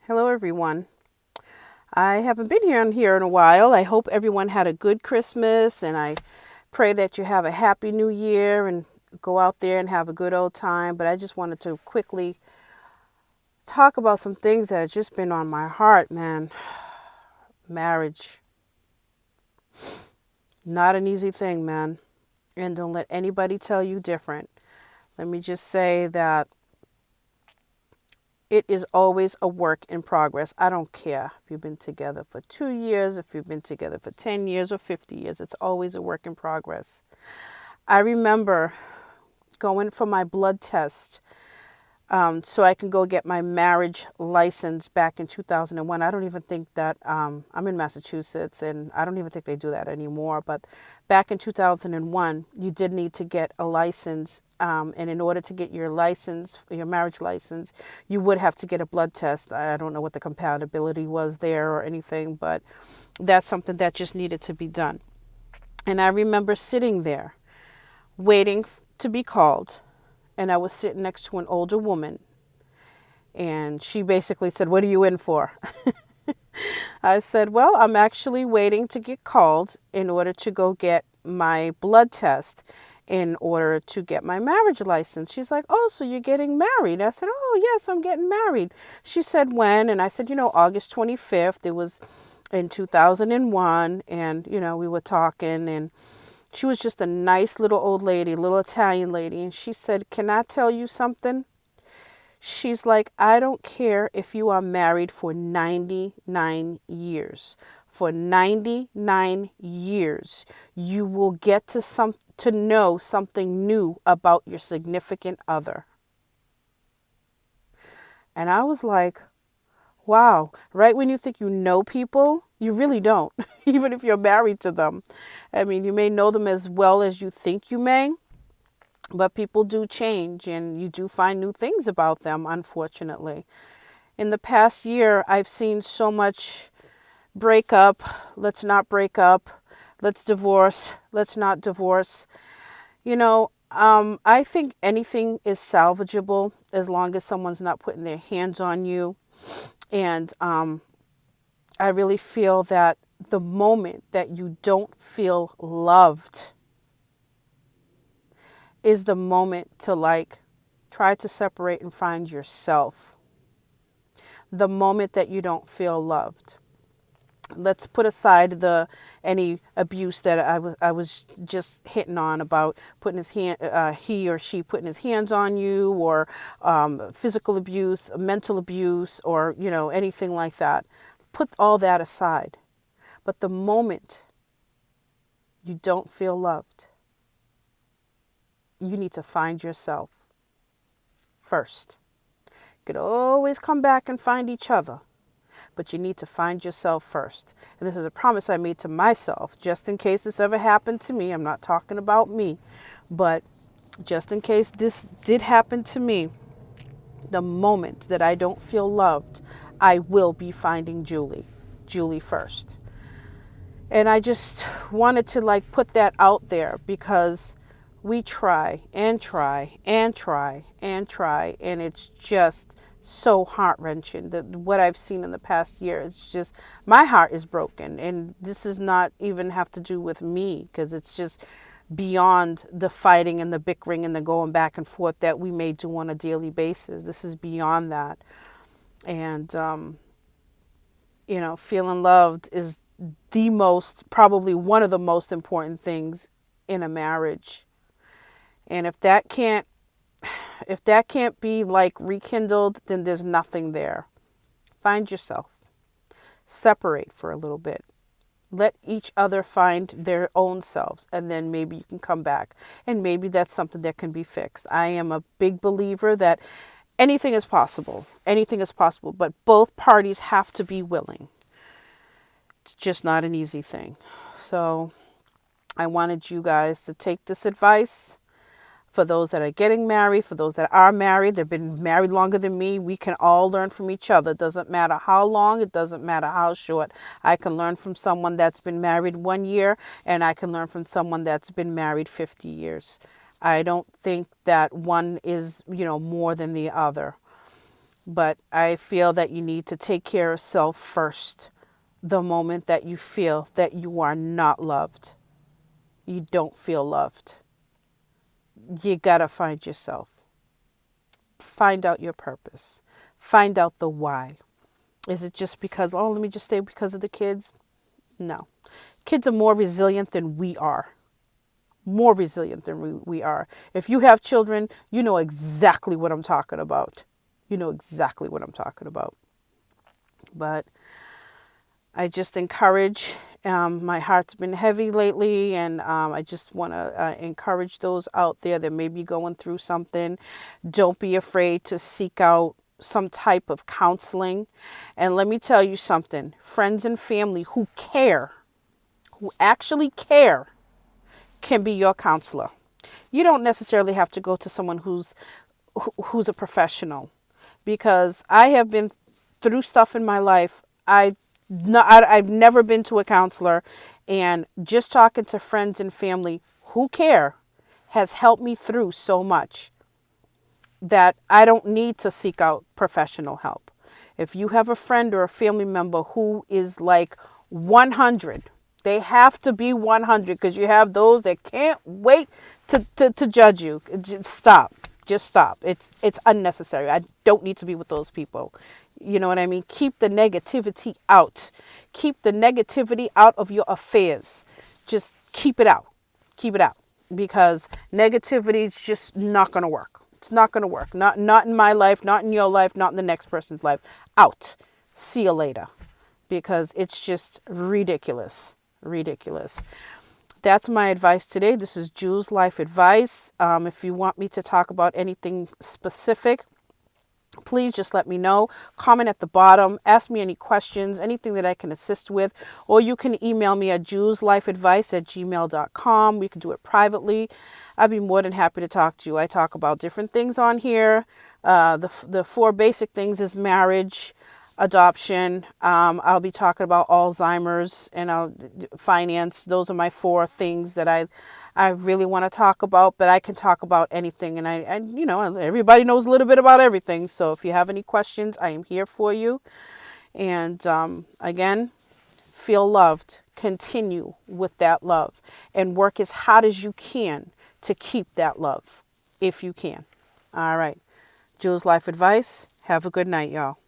Hello, everyone. I haven't been here in a while. I hope everyone had a good Christmas, and I pray that you have a happy New Year and go out there and have a good old time. But I just wanted to quickly talk about some things that have just been on my heart, man. Marriage, not an easy thing, man. And don't let anybody tell you different. Let me just say that it is always a work in progress. I don't care if you've been together for 2 years, if you've been together for 10 years or 50 years, it's always a work in progress. I remember going for my blood test so I can go get my marriage license back in 2001. I don't even think that I'm in Massachusetts, and I don't even think they do that anymore. But back in 2001, you did need to get a license. And in order to get your license, your marriage license, you would have to get a blood test. I don't know what the compatibility was there or anything, but that's something that just needed to be done. And I remember sitting there waiting to be called, and I was sitting next to an older woman, and she basically said, "What are you in for?" I said, "Well, I'm actually waiting to get called in order to go get my blood test in order to get my marriage license." She's like, "Oh, so you're getting married?" I said, "Oh, yes, I'm getting married." She said, "When?" And I said, August 25th. It was in 2001, and we were talking, and she was just a nice little old lady, little Italian lady. And she said, "Can I tell you something?" She's like, "I don't care if you are married for 99 years. For 99 years, you will get to know something new about your significant other." And I was like, wow, right when you think you know people, you really don't, even if you're married to them. I mean, you may know them as well as you think you may, but people do change, and you do find new things about them, unfortunately. In the past year, I've seen so much break up, let's not break up, let's divorce, let's not divorce. I think anything is salvageable as long as someone's not putting their hands on you. And I really feel that the moment that you don't feel loved is the moment to try to separate and find yourself. The moment that you don't feel loved. Let's put aside the any abuse that I was just hitting on about putting his hand he or she putting his hands on you, or physical abuse, mental abuse, or anything like that. Put all that aside. But the moment you don't feel loved, you need to find yourself first. You could always come back and find each other, but you need to find yourself first. And this is a promise I made to myself, just in case this ever happened to me. I'm not talking about me, but just in case this did happen to me, the moment that I don't feel loved, I will be finding Julie first. And I just wanted to put that out there, because we try and try and try and try, and it's just so heart-wrenching. That what I've seen in the past year, it's just, my heart is broken. And this does not even have to do with me, because it's just beyond the fighting and the bickering and the going back and forth that we may do on a daily basis. This is beyond that. And feeling loved is probably one of the most important things in a marriage. And if that can't be rekindled, then there's nothing there. Find yourself. Separate for a little bit. Let each other find their own selves, and then maybe you can come back. And maybe that's something that can be fixed. I am a big believer that anything is possible. Anything is possible, but both parties have to be willing. It's just not an easy thing. So I wanted you guys to take this advice. For those that are getting married, for those that are married, they've been married longer than me, we can all learn from each other. It doesn't matter how long, it doesn't matter how short. I can learn from someone that's been married 1 year, and I can learn from someone that's been married 50 years. I don't think that one is, more than the other. But I feel that you need to take care of self first. The moment that you feel that you are not loved, you don't feel loved, you got to find yourself. Find out your purpose. Find out the why. Is it just because, oh, let me just stay because of the kids? No. Kids are more resilient than we are. More resilient than we are. If you have children, you know exactly what I'm talking about. You know exactly what I'm talking about. But I just encourage, my heart's been heavy lately, and I just want to encourage those out there that may be going through something. Don't be afraid to seek out some type of counseling. And let me tell you something, friends and family who care, who actually care, can be your counselor. You don't necessarily have to go to someone who's a professional, because I have been through stuff in my life. I've never been to a counselor, and just talking to friends and family who care has helped me through so much that I don't need to seek out professional help. If you have a friend or a family member who is like 100, they have to be 100, because you have those that can't wait to judge you. Just stop. Just stop. It's unnecessary. I don't need to be with those people. You know what I mean? Keep the negativity out. Keep the negativity out of your affairs. Just keep it out. Keep it out. Because negativity is just not going to work. It's not going to work. Not in my life, not in your life, not in the next person's life. Out. See you later. Because it's just ridiculous. Ridiculous. That's my advice today. This is Jules Life Advice. If you want me to talk about anything specific, please just let me know. Comment at the bottom. Ask me any questions, anything that I can assist with. Or you can email me at juleslifeadvice@gmail.com. We can do it privately. I'd be more than happy to talk to you. I talk about different things on here. The four basic things is marriage, adoption. I'll be talking about Alzheimer's and finance. Those are my four things that I really want to talk about, but I can talk about anything. And everybody knows a little bit about everything. So if you have any questions, I am here for you. And again, feel loved. Continue with that love and work as hard as you can to keep that love if you can. All right. Jules Life Advice. Have a good night, y'all.